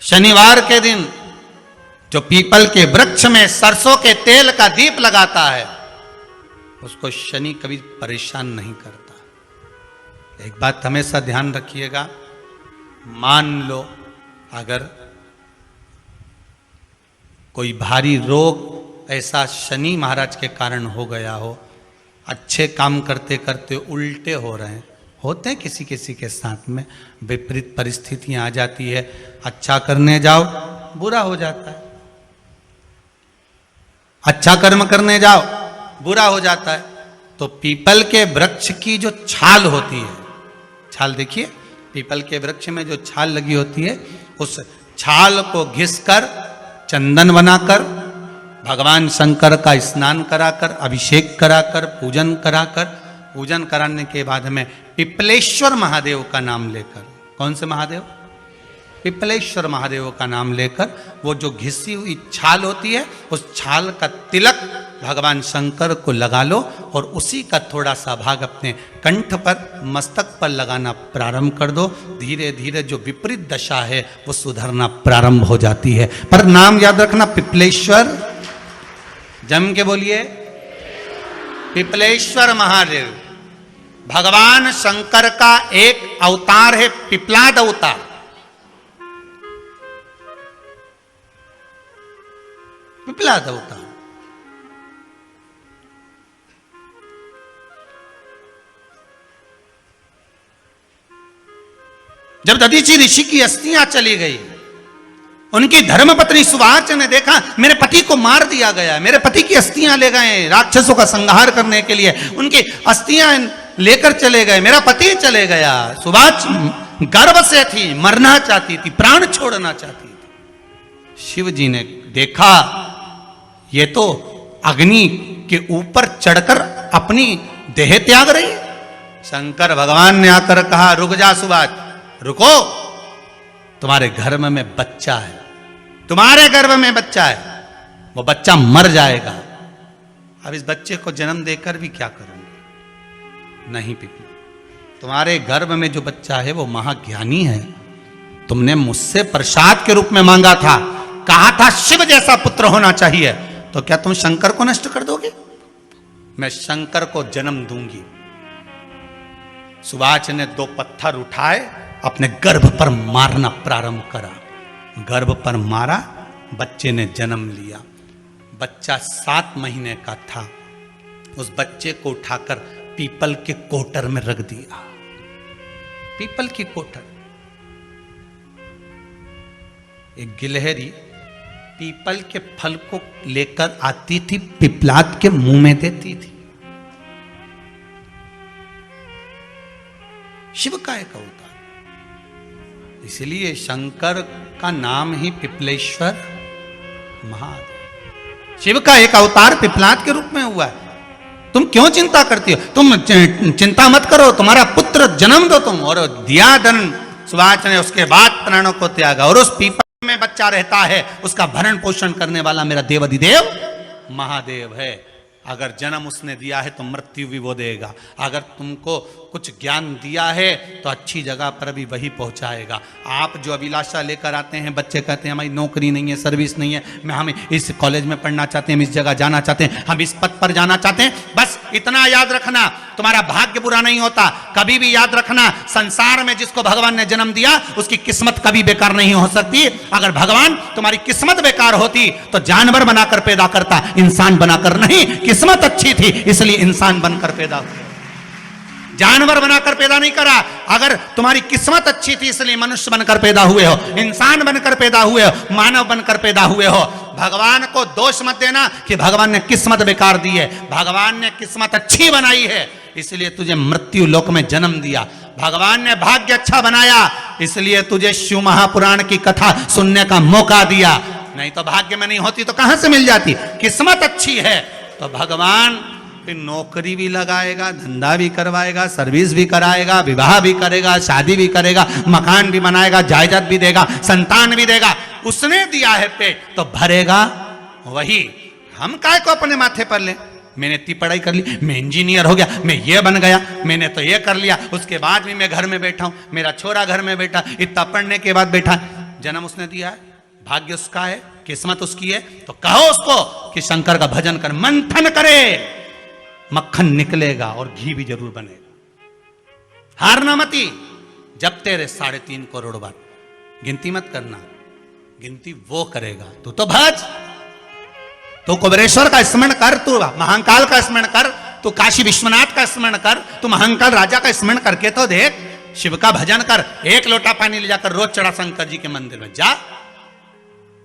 शनिवार के दिन जो पीपल के वृक्ष में सरसों के तेल का दीप लगाता है उसको शनि कभी परेशान नहीं करता। एक बात हमेशा ध्यान रखिएगा, मान लो अगर कोई भारी रोग ऐसा शनि महाराज के कारण हो गया हो, अच्छे काम करते करते उल्टे हो रहे हैं, होते हैं किसी किसी के साथ में, विपरीत परिस्थितियां आ जाती है, अच्छा करने जाओ बुरा हो जाता है, अच्छा कर्म करने जाओ बुरा हो जाता है। तो पीपल के वृक्ष की जो छाल होती है, छाल देखिए, पीपल के वृक्ष में जो छाल लगी होती है, उस छाल को घिसकर चंदन बनाकर भगवान शंकर का स्नान कराकर, अभिषेक कराकर, पूजन कराने के बाद में पिपलेश्वर महादेव का नाम लेकर, कौन से महादेव? पिपलेश्वर महादेव का नाम लेकर वो जो घिसी हुई छाल होती है उस छाल का तिलक भगवान शंकर को लगा लो और उसी का थोड़ा सा भाग अपने कंठ पर, मस्तक पर लगाना प्रारंभ कर दो। धीरे धीरे जो विपरीत दशा है वो सुधरना प्रारंभ हो जाती है। पर नाम याद रखना, पिपलेश्वर, जम के बोलिए, पिपलेश्वर महादेव भगवान शंकर का एक अवतार है, पिपलाद अवतार। पिपलाद अवतार जब दधीचि ऋषि की अस्थियां चली गई, उनकी धर्मपत्नी सुवाच ने देखा मेरे पति को मार दिया गया, मेरे पति की अस्थियां ले गए राक्षसों का संहार करने के लिए, उनकी अस्थियां लेकर चले गए, मेरा पति चले गया। सुवाच गर्व से थी, मरना चाहती थी, प्राण छोड़ना चाहती थी। शिव जी ने देखा ये तो अग्नि के ऊपर चढ़कर अपनी देह त्याग रही। शंकर भगवान ने आकर कहा रुक जा सुवाच, रुको, तुम्हारे गर्भ में बच्चा है, तुम्हारे गर्भ में बच्चा है, वो बच्चा मर जाएगा। अब इस बच्चे को जन्म देकर भी क्या करूंगी? नहीं पिपली, तुम्हारे गर्भ में जो बच्चा है वो महाज्ञानी है, तुमने मुझसे प्रसाद के रूप में मांगा था, कहा था शिव जैसा पुत्र होना चाहिए, तो क्या तुम शंकर को नष्ट कर दोगे? मैं शंकर को जन्म दूंगी। सुवाच ने 2 पत्थर उठाए, अपने गर्भ पर मारना प्रारंभ करा, गर्भ पर मारा, बच्चे ने जन्म लिया। बच्चा 7 महीने का था। उस बच्चे को उठाकर पीपल के कोटर में रख दिया। पीपल की कोटर, एक गिलहरी पीपल के फल को लेकर आती थी, पिपलाद के मुंह में देती थी। शिव का एक अवतार, इसलिए शंकर का नाम ही पिपलेश्वर महादेव। शिव का एक अवतार पिपलाद के रूप में हुआ है। तुम क्यों चिंता करती हो? तुम चिंता मत करो, तुम्हारा पुत्र जन्म दो तुम। और दिया धन सुवाच ने, उसके बाद प्राणों को त्यागा। और उस पीपल में बच्चा रहता है, उसका भरण पोषण करने वाला मेरा देवाधिदेव महादेव है। अगर जन्म उसने दिया है तो मृत्यु भी वो देगा। अगर तुमको कुछ ज्ञान दिया है तो अच्छी जगह पर भी वही पहुंचाएगा। आप जो अभिलाषा लेकर आते हैं, बच्चे कहते हैं हमारी नौकरी नहीं है, सर्विस नहीं है, हम इस कॉलेज में पढ़ना चाहते हैं, हम इस जगह जाना चाहते हैं, हम इस पद पर जाना चाहते हैं, बस इतना याद रखना, तुम्हारा भाग्य बुरा नहीं होता। कभी भी याद रखना, संसार में जिसको भगवान ने जन्म दिया उसकी किस्मत कभी बेकार नहीं हो सकती। अगर भगवान तुम्हारी किस्मत बेकार होती तो जानवर बनाकर पैदा करता, इंसान बनाकर नहीं। किस्मत अच्छी थी इसलिए इंसान बनकर पैदा हुआ, जानवर बनाकर पैदा नहीं करा। अगर तुम्हारी किस्मत अच्छी थी इसलिए मनुष्य बनकर पैदा हुए हो, इंसान बनकर पैदा हुए हो, मानव बनकर पैदा हुए हो। भगवान को दोष मत देना कि भगवान ने किस्मत बेकार दी है। भगवान ने किस्मत अच्छी बनाई है इसलिए तुझे मृत्यु लोक में जन्म दिया। भगवान ने भाग्य अच्छा बनाया इसलिए तुझे शिव महापुराण की कथा सुनने का मौका दिया, नहीं तो भाग्य में नहीं होती तो कहां से मिल जाती। किस्मत अच्छी है तो भगवान फिर नौकरी भी लगाएगा, धंधा भी करवाएगा, सर्विस भी कराएगा, विवाह भी करेगा, शादी भी करेगा, मकान भी बनाएगा, जायदाद भी देगा, संतान भी देगा। उसने दिया है पेट तो भरेगा वही। हम काय को अपने माथे पर ले, मैंने इतनी पढ़ाई कर ली, मैं इंजीनियर हो गया, मैं ये बन गया, मैंने तो ये कर लिया, उसके बाद भी मैं घर में बैठा हूं, मेरा छोरा घर में बैठा, इतना पढ़ने के बाद बैठा। जन्म उसने दिया है, भाग्य उसका है, किस्मत उसकी है, तो कहो उसको कि शंकर का भजन कर, मंथन करे, मक्खन निकलेगा और घी भी जरूर बनेगा। हारना मती, जब तेरे 3.5 करोड़ बार, गिनती मत करना, गिनती वो करेगा। तू तो भज, तू कुबेरेश्वर का स्मरण कर, तू महाकाल का स्मरण कर, तू काशी विश्वनाथ का स्मरण कर, तू महाकाल राजा का स्मरण करके तो देख, शिव का भजन कर। 1 लोटा पानी ले जाकर रोज चढ़ा शंकर जी के मंदिर में, जा।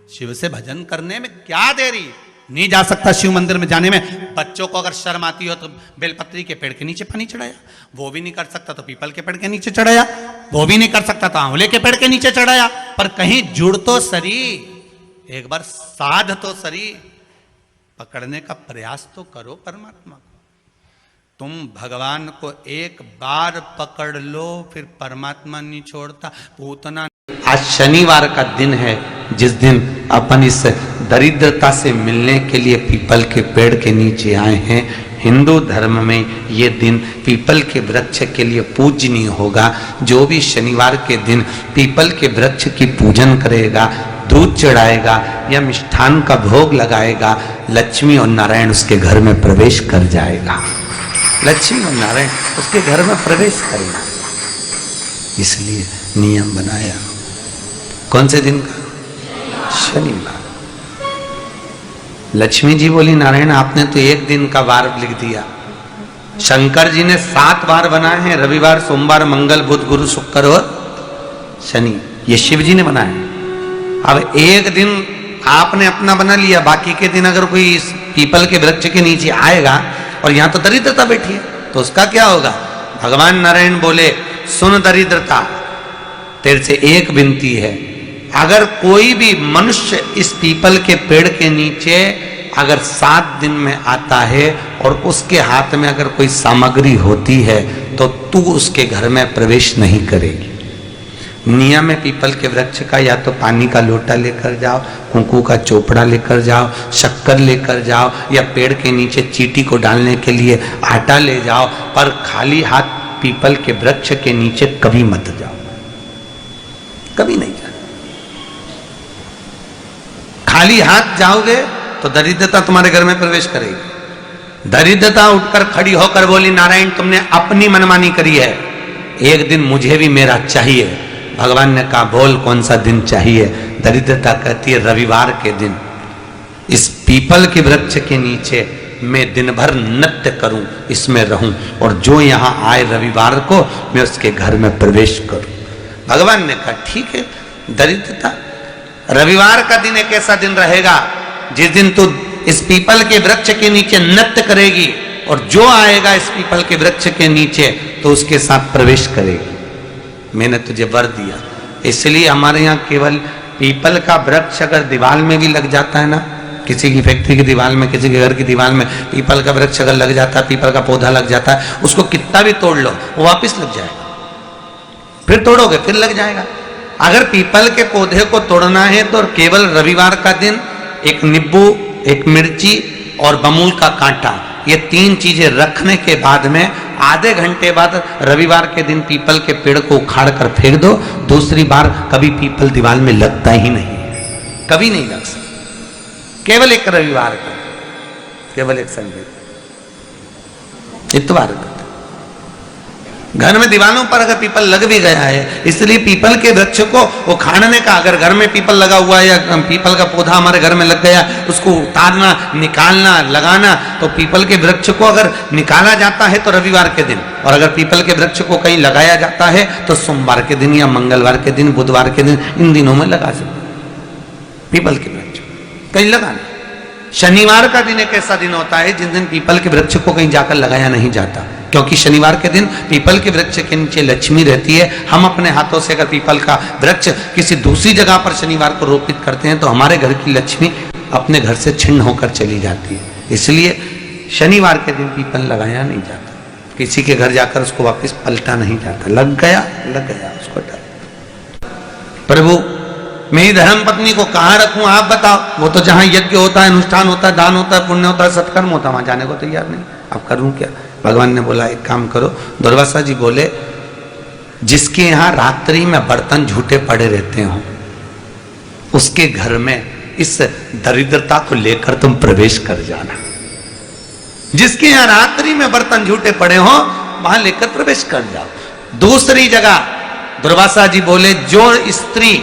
शिव से भजन करने में क्या देरी, नहीं जा सकता शिव मंदिर में जाने में। बच्चों को अगर शर्म आती हो तो बेलपत्री के पेड़ के नीचे पानी चढ़ाया, वो भी नहीं कर सकता तो पीपल के पेड़ के नीचे चढ़ाया, वो भी नहीं कर सकता तो आंवले के पेड़ के नीचे चढ़ाया। पर कहीं जुड़ तो सरी, एक बार साध तो सरी, पकड़ने का प्रयास तो करो परमात्मा को। तुम भगवान को एक बार पकड़ लो, फिर परमात्मा नहीं छोड़ता। पूतना आज शनिवार का दिन है, जिस दिन अपन इस दरिद्रता से मिलने के लिए पीपल के पेड़ के नीचे आए हैं। हिंदू धर्म में ये दिन पीपल के वृक्ष के लिए पूजनीय होगा। जो भी शनिवार के दिन पीपल के वृक्ष की पूजन करेगा, दूध चढ़ाएगा या मिष्ठान का भोग लगाएगा, लक्ष्मी और नारायण उसके घर में प्रवेश कर जाएगा। लक्ष्मी और नारायण उसके घर में प्रवेश करेगा। इसलिए नियम बनाया। कौन से दिन का? शनिवार। लक्ष्मी जी बोली, नारायण आपने तो एक दिन का वार लिख दिया। शंकर जी ने 7 वार बनाए हैं, रविवार, सोमवार, मंगल, बुध, गुरु, शुक्र और शनि। ये शिव जी ने बनाया। अब एक दिन आपने अपना बना लिया, बाकी के दिन अगर कोई इस पीपल के वृक्ष के नीचे आएगा और यहां तो दरिद्रता बैठी है, तो उसका क्या होगा? भगवान नारायण बोले, सुन दरिद्रता, तेरे से एक विनती है, अगर कोई भी मनुष्य इस पीपल के पेड़ के नीचे अगर 7 दिन में आता है और उसके हाथ में अगर कोई सामग्री होती है तो तू उसके घर में प्रवेश नहीं करेगी। नियम है पीपल के वृक्ष का, या तो पानी का लोटा लेकर जाओ, कुंकू का चोपड़ा लेकर जाओ, शक्कर लेकर जाओ, या पेड़ के नीचे चींटी को डालने के लिए आटा ले जाओ, पर खाली हाथ पीपल के वृक्ष के नीचे कभी मत जाओ, कभी नहीं जाओ। खाली हाथ जाओगे तो दरिद्रता तुम्हारे घर में प्रवेश करेगी। दरिद्रता उठकर खड़ी होकर बोली, नारायण तुमने अपनी मनमानी करी है, एक दिन मुझे भी मेरा चाहिए। भगवान ने कहा, बोल कौन सा दिन चाहिए? दरिद्रता कहती है, रविवार के दिन इस पीपल के वृक्ष के नीचे मैं दिन भर नृत्य करूं, इसमें रहूं, और जो यहां आए रविवार को मैं उसके घर में प्रवेश करूं। भगवान ने कहा, ठीक है। दरिद्रता, रविवार का दिन एक ऐसा दिन रहेगा जिस दिन तू इस पीपल के वृक्ष के नीचे नृत्य करेगी, और जो आएगा इस पीपल के वृक्ष के नीचे तो उसके साथ प्रवेश करेगी। मैंने तुझे वर दिया। इसलिए हमारे यहाँ केवल पीपल का वृक्ष अगर दीवार में भी लग जाता है ना, किसी की फैक्ट्री की दीवार में, किसी के घर की दीवार में पीपल का वृक्ष अगर लग जाता है, पीपल का पौधा लग जाता है, उसको कितना भी तोड़ लो वो वापिस लग जाएगा। फिर तोड़ोगे फिर लग जाएगा। अगर पीपल के पौधे को तोड़ना है तो केवल रविवार का दिन एक नींबू, एक मिर्ची और बमूल का कांटा, ये 3 चीजें रखने के बाद में आधे घंटे बाद रविवार के दिन पीपल के पेड़ को उखाड़ कर फेंक दो। दूसरी बार कभी पीपल दीवार में लगता ही नहीं, कभी नहीं लग सकता। केवल एक रविवार का, केवल एक संडे, इतवार का। घर में दीवारों पर अगर पीपल लग भी गया है, इसलिए पीपल के वृक्ष को उखाड़ने का, अगर घर में पीपल लगा हुआ है या पीपल का पौधा हमारे घर में लग गया, उसको उतारना, निकालना, लगाना, तो पीपल के वृक्ष को अगर निकाला जाता है तो रविवार के दिन, और अगर पीपल के वृक्ष को कहीं लगाया जाता है तो सोमवार के दिन या मंगलवार के दिन, बुधवार के दिन, इन दिनों में लगा सकते पीपल के वृक्ष कहीं लगाना। शनिवार का दिन एक ऐसा दिन होता है जिस दिन पीपल के वृक्ष को कहीं जाकर लगाया नहीं जाता, क्योंकि शनिवार के दिन पीपल के वृक्ष के नीचे लक्ष्मी रहती है। हम अपने हाथों से अगर पीपल का वृक्ष किसी दूसरी जगह पर शनिवार को रोपित करते हैं तो हमारे घर की लक्ष्मी अपने घर से छिन्न होकर चली जाती है। इसलिए शनिवार के दिन पीपल लगाया नहीं जाता, किसी के घर जाकर उसको वापस पलटा नहीं जाता। लग गया उसको डाल। प्रभु मेरी धर्म पत्नी को कहाँ रखूं आप बताओ? वो तो जहां यज्ञ होता है, अनुष्ठान होता है, दान होता है, पुण्य होता है, सत्कर्म होता है, वहां जाने को तैयार नहीं। अब करूं क्या? भगवान ने बोला, एक काम करो। दुर्वासा जी बोले, जिसके यहाँ रात्रि में बर्तन झूठे पड़े रहते हो, उसके घर में इस दरिद्रता को लेकर तुम प्रवेश कर जाना। जिसके यहां रात्रि में बर्तन झूठे पड़े हो वहां लेकर प्रवेश कर जाओ। दूसरी जगह दुर्वासा जी बोले, जो स्त्री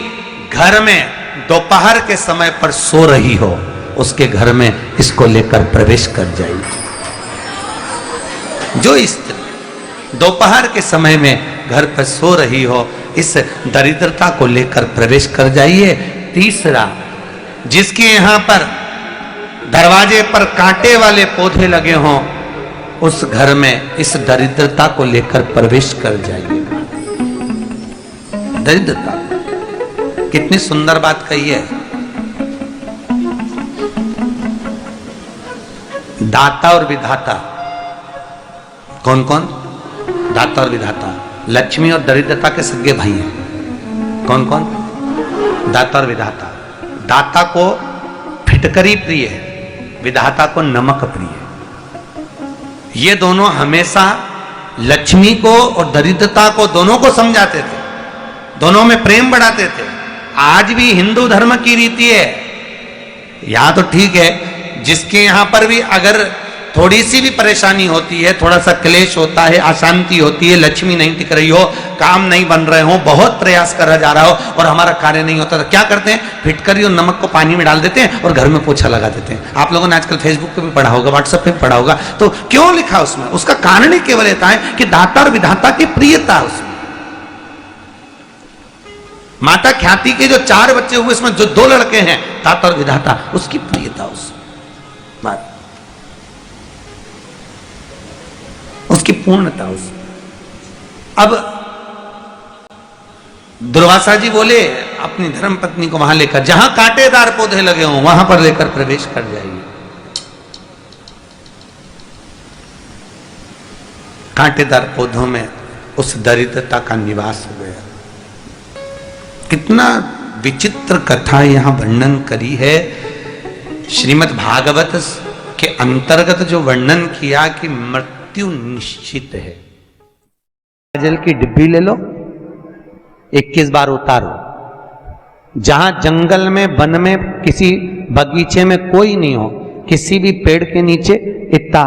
घर में दोपहर के समय पर सो रही हो उसके घर में इसको लेकर प्रवेश कर जाइए। जो स्त्री दोपहर के समय में घर पर सो रही हो इस दरिद्रता को लेकर प्रवेश कर जाइए। तीसरा, जिसके यहां पर दरवाजे पर कांटे वाले पौधे लगे हों उस घर में इस दरिद्रता को लेकर प्रवेश कर जाइएगा। दरिद्रता, कितनी सुंदर बात कही है। दाता और विधाता, कौन कौन? दाता और विधाता। लक्ष्मी और दरिद्रता के सगे भाई हैं। कौन कौन? दाता और विधाता। दाता को फिटकरी प्रिय है, विधाता को नमक प्रिय है। ये दोनों हमेशा लक्ष्मी को और दरिद्रता को दोनों को समझाते थे, दोनों में प्रेम बढ़ाते थे। आज भी हिंदू धर्म की रीति है। यहां तो ठीक है, जिसके यहां पर भी अगर थोड़ी सी भी परेशानी होती है, थोड़ा सा क्लेश होता है, अशांति होती है, लक्ष्मी नहीं टिक रही हो, काम नहीं बन रहे हो, बहुत प्रयास करा जा रहा हो और हमारा कार्य नहीं होता, तो क्या करते हैं? फिटकरी और नमक को पानी में डाल देते हैं और घर में पोछा लगा देते हैं। आप लोगों ने आजकल फेसबुक पे भी पढ़ा होगा, व्हाट्सएप पे भी पढ़ा होगा। तो क्यों लिखा उसमें? उसका कारण ही केवल ये है कि दाता और विधाता की प्रियता उसमें। माता ख्याति के जो 4 बच्चे हुए, इसमें जो 2 लड़के हैं दाता और विधाता, उसकी प्रियता उसकी पूर्णता उस। अब दुर्वासा जी बोले अपनी धर्म पत्नी को वहां लेकर, जहां कांटेदार पौधे लगे हों वहां पर लेकर प्रवेश कर जाइए। कांटेदार पौधों में उस दरिद्रता का निवास हो गया। कितना विचित्र कथा यहां वर्णन करी है। श्रीमद् भागवत के अंतर्गत जो वर्णन किया कि मृत्यु निश्चित है। जल की डिब्बी ले लो, 21 बार उतारो। जहां जंगल में, वन में, किसी बगीचे में कोई नहीं हो, किसी भी पेड़ के नीचे इतना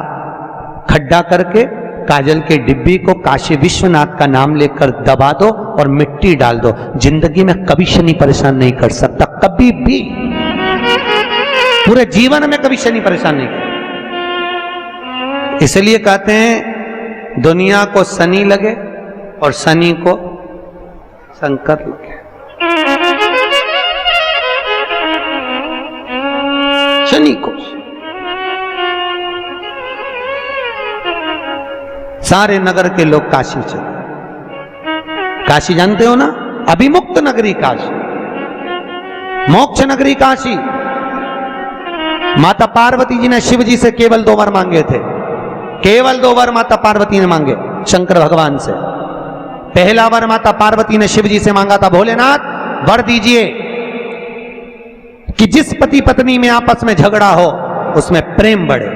खड्डा करके काजल के डिब्बी को काशी विश्वनाथ का नाम लेकर दबा दो और मिट्टी डाल दो। जिंदगी में कभी शनि परेशान नहीं कर सकता, कभी भी, पूरे जीवन में कभी शनि परेशान नहीं कर। इसलिए कहते हैं दुनिया को शनि लगे और शनि को शंकर लगे। शनि को सारे नगर के लोग काशी चले। काशी जानते हो ना, अभिमुक्त नगरी काशी, मोक्ष नगरी काशी। माता पार्वती जी ने शिव जी से केवल 2 वर मांगे थे, केवल 2 वर माता पार्वती ने मांगे शंकर भगवान से। पहला वर माता पार्वती ने शिव जी से मांगा था, भोलेनाथ वर दीजिए कि जिस पति पत्नी में आपस में झगड़ा हो उसमें प्रेम बढ़े।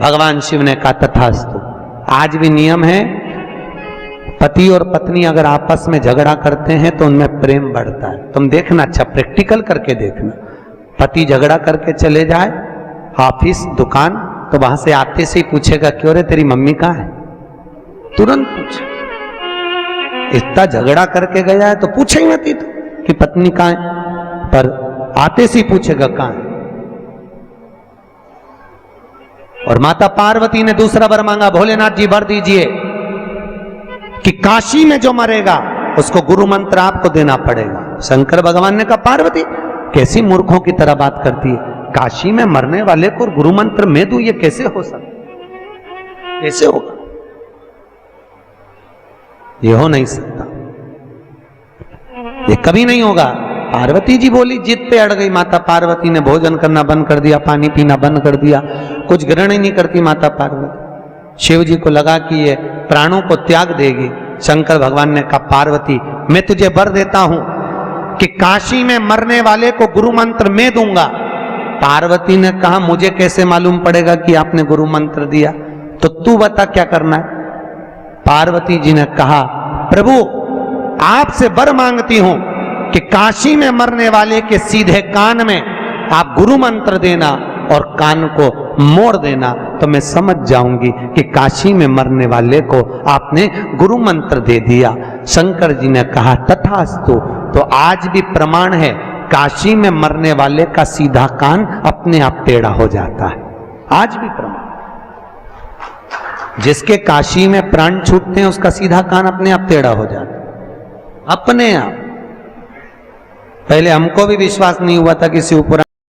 भगवान शिव ने कहा तथास्तु। आज भी नियम है, पति और पत्नी अगर आपस में झगड़ा करते हैं तो उनमें प्रेम बढ़ता है। तुम देखना, अच्छा प्रैक्टिकल करके देखना। पति झगड़ा करके चले जाए ऑफिस, दुकान, तो वहां से आते से ही पूछेगा, क्यों रे तेरी मम्मी कहाँ है? तुरंत पूछे। इतना झगड़ा करके गया है तो पूछे ही मत कि पत्नी कहाँ है, पर आते से ही पूछेगा कहाँ है। और माता पार्वती ने दूसरा वर मांगा, भोलेनाथ जी वर दीजिए कि काशी में जो मरेगा उसको गुरु मंत्र आपको देना पड़ेगा। शंकर भगवान ने कहा, पार्वती कैसी मूर्खों की तरह बात करती है, काशी में मरने वाले को गुरु मंत्र मैं दूं, ये कैसे हो सकता? कैसे होगा? ये हो नहीं सकता, ये कभी नहीं होगा। पार्वती जी बोली, जिद पे अड़ गई माता पार्वती ने। भोजन करना बंद कर दिया, पानी पीना बंद कर दिया, कुछ ग्रहण ही नहीं करती माता पार्वती। शिव जी को लगा कि ये प्राणों को त्याग देगी। शंकर भगवान ने कहा, पार्वती मैं तुझे वर देता हूं कि काशी में मरने वाले को गुरु मंत्र मैं दूंगा। पार्वती ने कहा, मुझे कैसे मालूम पड़ेगा कि आपने गुरु मंत्र दिया, तो तू बता क्या करना है। पार्वती जी ने कहा, प्रभु आपसे वर मांगती हूं कि काशी में मरने वाले के सीधे कान में आप गुरु मंत्र देना और कान को मोड़ देना, तो मैं समझ जाऊंगी कि काशी में मरने वाले को आपने गुरु मंत्र दे दिया। शंकर जी ने कहा तथास्तु। तो आज भी प्रमाण है, काशी में मरने वाले का सीधा कान अपने आप टेढ़ा हो जाता है, आज भी प्रमाण। जिसके काशी में प्राण छूटते हैं उसका सीधा कान अपने आप टेढ़ा हो जाता है, अपने आप। पहले हमको भी विश्वास नहीं हुआ था कि शिवपुराण